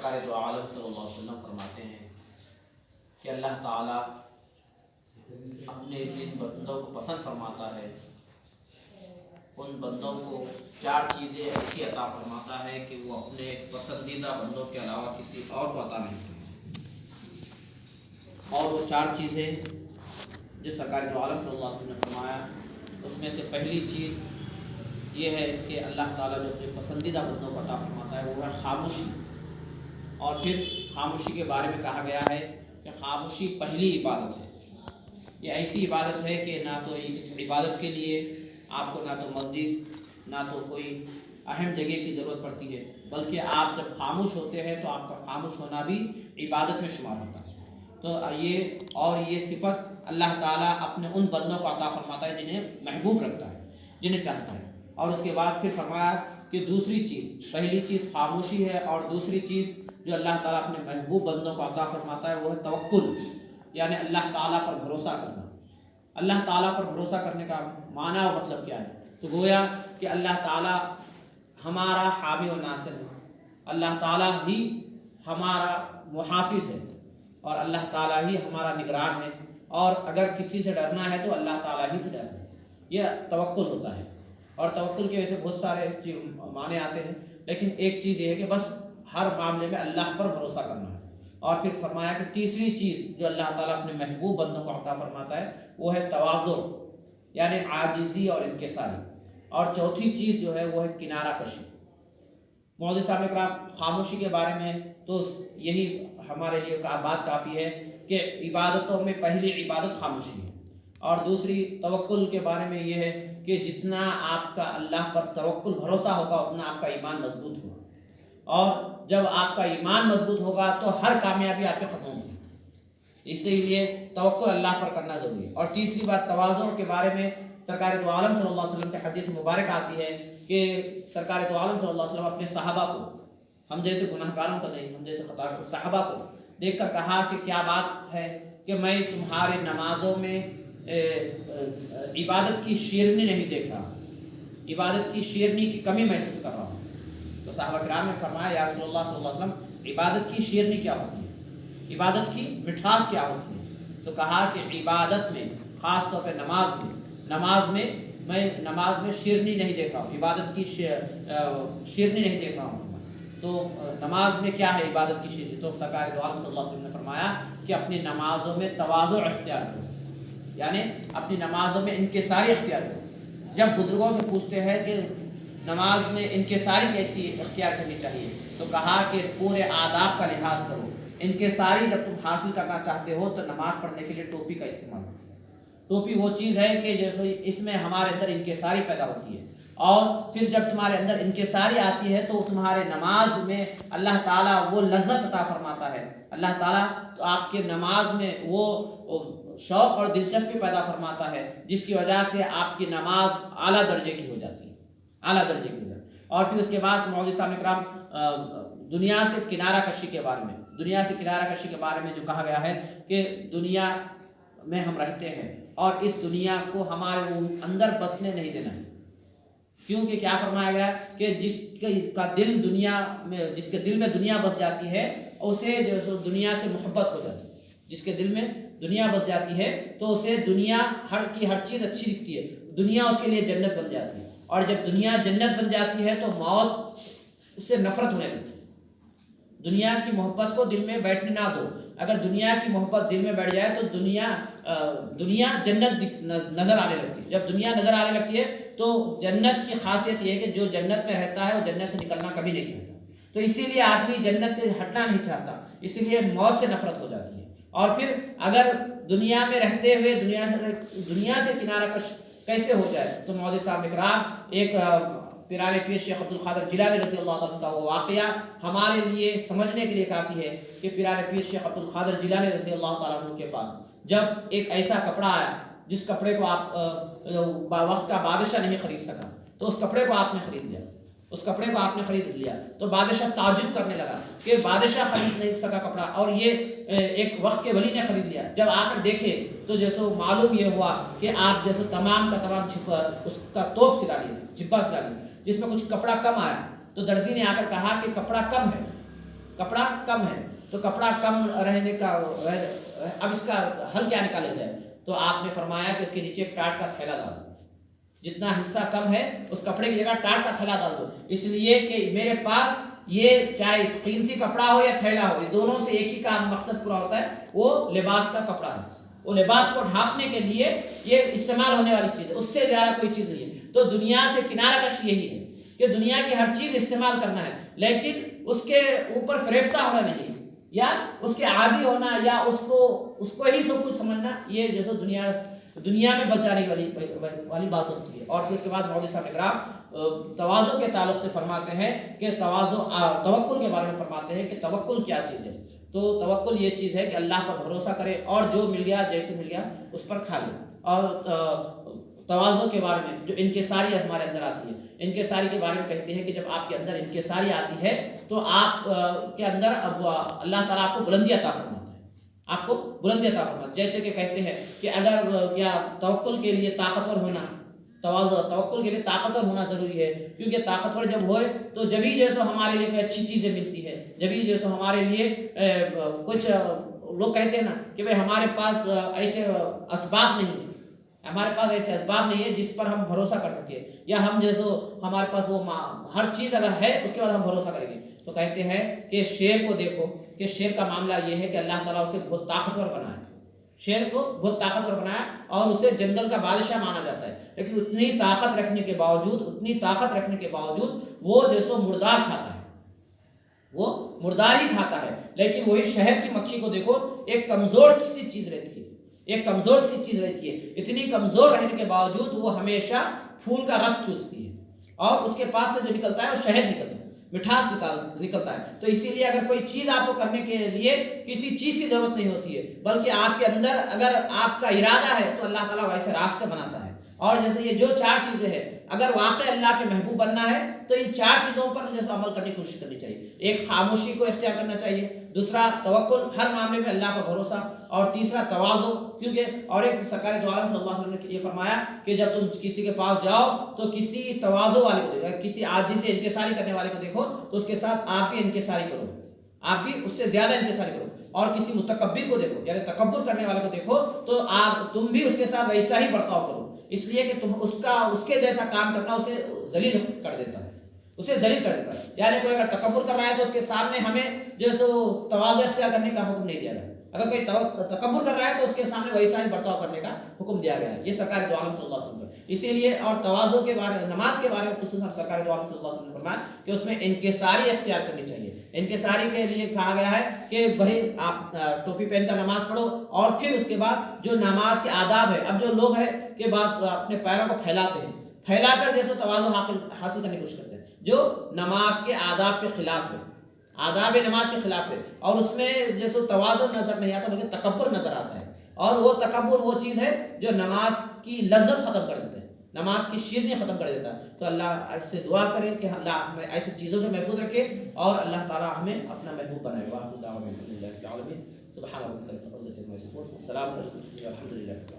سرکار دو عالم صلی اللہ علیہ وسلم فرماتے ہیں کہ اللہ تعالیٰ اپنے جن بندوں کو پسند فرماتا ہے ان بندوں کو 4 چیزیں ایسی عطا فرماتا ہے کہ وہ اپنے پسندیدہ بندوں کے علاوہ کسی اور کو عطا نہیں کرتا۔ اور وہ 4 چیزیں جو سرکار دو عالم صلی اللہ علیہ وسلم نے فرمایا، اس میں سے پہلی چیز یہ ہے کہ اللہ تعالیٰ جو اپنے پسندیدہ بندوں کو عطا فرماتا ہے وہ ہے خاموشی۔ اور پھر خاموشی کے بارے میں کہا گیا ہے کہ خاموشی پہلی عبادت ہے۔ یہ ایسی عبادت ہے کہ نہ تو اس عبادت کے لیے آپ کو نہ تو مسجد نہ تو کوئی اہم جگہ کی ضرورت پڑتی ہے، بلکہ آپ جب خاموش ہوتے ہیں تو آپ کا خاموش ہونا بھی عبادت میں شمار ہوتا ہے۔ تو یہ صفت اللہ تعالیٰ اپنے ان بندوں کو عطا فرماتا ہے جنہیں محبوب رکھتا ہے، جنہیں چاہتا ہے۔ اور اس کے بعد پھر فرمایا کہ دوسری چیز، پہلی چیز خاموشی ہے اور دوسری چیز جو اللہ تعالیٰ اپنے محبوب بندوں کو عطا فرماتا ہے وہ ہے توکل، یعنی اللہ تعالیٰ پر بھروسہ کرنا۔ اللہ تعالیٰ پر بھروسہ کرنے کا معنی و مطلب کیا ہے؟ تو گویا کہ اللہ تعالیٰ ہمارا حامی و ناصر ہے، اللہ تعالیٰ ہی ہمارا محافظ ہے اور اللہ تعالیٰ ہی ہمارا نگران ہے، اور اگر کسی سے ڈرنا ہے تو اللہ تعالیٰ ہی سے ڈرنا ہے۔ یہ توکل ہوتا ہے، اور توکل کے وجہ سے بہت سارے معنی آتے ہیں، لیکن ایک چیز یہ ہے کہ بس ہر معاملے میں اللہ پر بھروسہ کرنا ہے۔ اور پھر فرمایا کہ تیسری چیز جو اللہ تعالیٰ اپنے محبوب بندوں کو عطا فرماتا ہے وہ ہے تواضع، یعنی عاجزی اور انکساری۔ اور چوتھی چیز جو ہے وہ ہے کنارہ کشی۔ معزز صاحب اکرام، خاموشی کے بارے میں تو یہی ہمارے لیے بات کافی ہے کہ عبادتوں میں پہلی عبادت خاموشی ہے، اور دوسری توکل کے بارے میں یہ ہے کہ جتنا آپ کا اللہ پر توکل بھروسہ ہوگا اتنا آپ کا ایمان مضبوط ہوگا، اور جب آپ کا ایمان مضبوط ہوگا تو ہر کامیابی آپ کے ختم ہوگی، اسی لیے توکل اللہ پر کرنا ضروری ہے۔ اور تیسری بات تواضع کے بارے میں سرکار دو عالم صلی اللہ علیہ وسلم کی حدیث مبارک آتی ہے کہ سرکار دو عالم صلی اللہ علیہ وسلم اپنے صحابہ کو، ہم جیسے گناہ گاروں کو نہیں، ہم جیسے خطا صحابہ کو دیکھ کر کہا کہ کیا بات ہے کہ میں تمہارے نمازوں میں عبادت کی شیرنی نہیں دیکھ رہا، عبادت کی شیرنی کی کمی محسوس کر رہا ہوں۔ تو صحابہ کرام نے فرمایا یا رسول اللہ صلی اللہ علیہ وسلم عبادت کی شیرنی کیا ہوتی ہے، عبادت کی مٹھاس کیا ہوتی ہے؟ تو کہا کہ عبادت میں، خاص طور پہ نماز میں شیرنی نہیں دیکھ رہا ہوں، عبادت کی شیرنی نہیں دیکھ رہا ہوں۔ تو نماز میں کیا ہے عبادت کی شیرنی؟ تو سرکار دو عالم صلی اللہ علیہ وسلم نے فرمایا کہ اپنی نمازوں میں تواضع اختیار کرو، یعنی اپنی نمازوں میں انکساری اختیار کرو۔ جب بزرگوں سے پوچھتے ہیں کہ نماز میں انکساری کیسی اختیار کرنی چاہیے، تو کہا کہ پورے آداب کا لحاظ کرو۔ انکساری جب تم حاصل کرنا چاہتے ہو تو نماز پڑھنے کے لیے ٹوپی کا استعمال کرو۔ ٹوپی وہ چیز ہے کہ جیسے اس میں ہمارے اندر انکساری پیدا ہوتی ہے، اور پھر جب تمہارے اندر انکساری آتی ہے تو تمہارے نماز میں اللہ تعالیٰ وہ لذت عطا فرماتا ہے، اللہ تعالیٰ تو آپ کے نماز میں وہ شوق اور دلچسپی پیدا فرماتا ہے جس کی وجہ سے آپ کی نماز اعلیٰ درجے کی ہو جاتی ہے، اعلیٰ درجے کی ہو جاتی ہے۔ اور پھر اس کے بعد معزز صاحب اکرام، دنیا سے کنارہ کشی کے بارے میں جو کہا گیا ہے کہ دنیا میں ہم رہتے ہیں اور اس دنیا کو ہمارے اندر بسنے نہیں دینا ہے، کیونکہ کیا فرمایا گیا کہ جس کے دل میں دنیا بس جاتی ہے اسے جو دنیا سے محبت ہو جاتی ہے، جس کے دل میں دنیا بس جاتی ہے تو اسے دنیا ہر چیز اچھی دکھتی ہے، دنیا اس کے لیے جنت بن جاتی ہے، اور جب دنیا جنت بن جاتی ہے تو موت اس سے نفرت ہونے لگتی ہے۔ دنیا کی محبت کو دل میں بیٹھنے نہ دو، اگر دنیا کی محبت دل میں بیٹھ جائے تو دنیا جنت نظر آنے لگتی ہے۔ جب دنیا نظر آنے لگتی ہے تو جنت کی خاصیت یہ ہے کہ جو جنت میں رہتا ہے وہ جنت سے نکلنا کبھی نہیں چاہتا، تو اسی لیے آدمی جنت سے ہٹنا نہیں چاہتا، اسی لیے موت سے نفرت ہو جاتی ہے۔ اور پھر اگر دنیا میں رہتے ہوئے دنیا سے کنارہ کش کیسے ہو جائے؟ تو معزز صاحب اکرام، ایک پیران پیر شیخ عبد القادر جیلانی رضی اللہ عنہ کا وہ واقعہ ہمارے لیے سمجھنے کے لیے کافی ہے کہ پیران پیر شیخ عبد القادر جیلانی رضی اللہ تعالیٰ عنہ کے پاس جب ایک ایسا کپڑا آیا جس کپڑے کو آپ وقت کا بادشاہ نہیں خرید سکا، تو اس کپڑے کو آپ نے خرید لیا، تو بادشاہ تعجب کرنے لگا کہ بادشاہ خرید نہیں سکا کپڑا اور یہ ایک وقت کے ولی نے خرید لیا۔ جب آ کر دیکھے تو جیسے معلوم یہ ہوا کہ آپ جیسے تمام کا تمام اس کا توپ سلا لیا، جبا سلا لیا، جس میں کچھ کپڑا کم آیا، تو درزی نے آ کر کہا کہ کپڑا کم ہے، کپڑا کم ہے تو کپڑا کم رہنے کا اب اس کا حل کیا نکالا جائے؟ تو آپ نے فرمایا کہ اس کے نیچے ٹاٹ کا تھیلا ڈال دو، جتنا حصہ کم ہے اس کپڑے کی جگہ ٹاٹ کا تھیلا ڈال دو، اس لیے کہ میرے پاس یہ چاہے قیمتی کپڑا ہو یا تھیلا ہو، یہ دونوں سے ایک ہی کام مقصد پورا ہوتا ہے، وہ لباس کا کپڑا ہے، وہ لباس کو ڈھانپنے کے لیے یہ استعمال ہونے والی چیز ہے، اس سے زیادہ کوئی چیز نہیں ہے۔ تو دنیا سے کنارہ کش یہی ہے کہ دنیا کی ہر چیز استعمال کرنا ہے، لیکن اس کے اوپر فریفتہ ہونا نہیں، یا اس کے عادی ہونا، یا اس کو ہی سب کچھ سمجھنا، یہ جیسے دنیا میں بس جانے والی بات ہوتی ہے۔ اور پھر اس کے بعد مولوی صاحب اکرام تواضع کے تعلق سے فرماتے ہیں کہ توکل کے بارے میں فرماتے ہیں کہ توکل کیا چیز ہے؟ تو توکل یہ چیز ہے کہ اللہ پر بھروسہ کرے اور جو مل گیا جیسے مل گیا اس پر کھا لے۔ اور تواضع کے بارے میں جو انکساری ہمارے اندر آتی ہے، انکساری کے بارے میں کہتے ہیں کہ جب آپ کے اندر انکساری آتی ہے تو آپ کے اندر اب اللہ تعالیٰ آپ کو بلندی عطا فرماتا ہے، آپ کو بلندی عطا فرماتا ہے۔ جیسے کہ کہتے ہیں کہ اگر کیا توکل کے لیے طاقتور ہونا، توکل کے لیے طاقتور ہونا ضروری ہے، کیونکہ طاقتور جب ہوئے تو جبھی جیسے ہمارے لیے کوئی اچھی چیزیں ملتی ہے، جبھی جیسے ہمارے لیے کچھ لوگ کہتے ہیں نا کہ بھئی ہمارے پاس ایسے اسباب نہیں ہیں، ہمارے پاس ایسے اسباب نہیں ہے جس پر ہم بھروسہ کر سکے، یا ہم جیسے ہمارے پاس وہ ہر چیز اگر ہے اس کے بعد ہم بھروسہ کریں گے۔ تو کہتے ہیں کہ شیر کو دیکھو کہ شیر کا معاملہ یہ ہے کہ اللہ تعالیٰ اسے بہت طاقتور بنایا، شیر کو بہت طاقتور بنایا اور اسے جنگل کا بادشاہ مانا جاتا ہے، لیکن اتنی طاقت رکھنے کے باوجود وہ جیسے مردار کھاتا ہے، وہ مردار ہی کھاتا ہے۔ لیکن وہی شہد کی مکھی کو دیکھو، ایک کمزور سی چیز رہتی ہے، اتنی کمزور رہنے کے باوجود وہ ہمیشہ پھول کا رس چوستی ہے، اور اس کے پاس سے جو نکلتا ہے وہ شہد نکلتا ہے، مٹھاس نکلتا ہے۔ تو اسی لیے اگر کوئی چیز آپ کو کرنے کے لیے کسی چیز کی ضرورت نہیں ہوتی ہے، بلکہ آپ کے اندر اگر آپ کا ارادہ ہے تو اللہ تعالیٰ ویسے راستے بناتا ہے۔ اور جیسے یہ جو 4 چیزیں ہیں، اگر واقع اللہ کے محبوب بننا ہے تو ان 4 چیزوں پر جیسے عمل کرنے کی کوشش کرنی چاہیے۔ ایک خاموشی کو اختیار کرنا چاہیے، دوسرا توکل، ہر معاملے میں اللہ پر بھروسہ، اور تیسرا تواضع، کیونکہ اور ایک سرکار دو عالم صلی اللہ علیہ وسلم نے یہ فرمایا کہ جب تم کسی کے پاس جاؤ تو کسی تواضع والے کو دیکھو، کسی عاجزی سے انکساری کرنے والے کو دیکھو تو اس کے ساتھ آپ بھی انکساری کرو، آپ بھی اس سے زیادہ انکساری کرو، اور کسی متکبر کو دیکھو یعنی تکبر کرنے والے کو دیکھو تو تم بھی اس کے ساتھ ویسا ہی برتاؤ کرو، اس لیے کہ تم اس کے جیسا کام کرنا اسے ذلیل کر دیتا ہے، یعنی کوئی اگر تکبر کر رہا ہے تو اس کے سامنے ہمیں جیسے تواضع اختیار کرنے کا حکم نہیں دیا گیا، اگر کوئی تکبر کر رہا ہے تو اس کے سامنے ویسا ہی برتاؤ کرنے کا حکم دیا گیا ہے، یہ سرکار دو عالم صلی اللہ علیہ وسلم کا۔ اسی لیے اور تواضع کے بارے میں، نماز کے بارے میں خصوصاً سرکار دو عالم صلی اللہ علیہ وسلم نے فرمایا کہ اس میں انکساری اختیار کرنی چاہیے۔ انکساری کے لیے کہا گیا ہے کہ بھائی آپ ٹوپی پہن کر نماز پڑھو، اور پھر اس کے بعد جو نماز کے آداب ہے، اب جو لوگ ہیں کہ بعض اپنے پیروں کو پھیلا کر جیسے تواضع حاصل کرنے کی کوشش کرتے ہیں، جو نماز کے آداب کے خلاف ہے، آداب نماز کے خلاف ہے، اور اس میں جیسے تواضع نظر نہیں آتا بلکہ تکبر نظر آتا ہے، اور وہ تکبر وہ چیز ہے جو نماز کی لذت ختم کر دیتا ہے، نماز کی شیرینی ختم کر دیتا ہے۔ تو اللہ سے دعا کرے کہ اللہ ہمیں ایسی چیزوں سے محفوظ رکھے، اور اللہ تعالیٰ ہمیں اپنا محبوب بنائے۔ سبحان ربک رب العزت عما یصفون، السلام علیکم و رحمۃ اللہ۔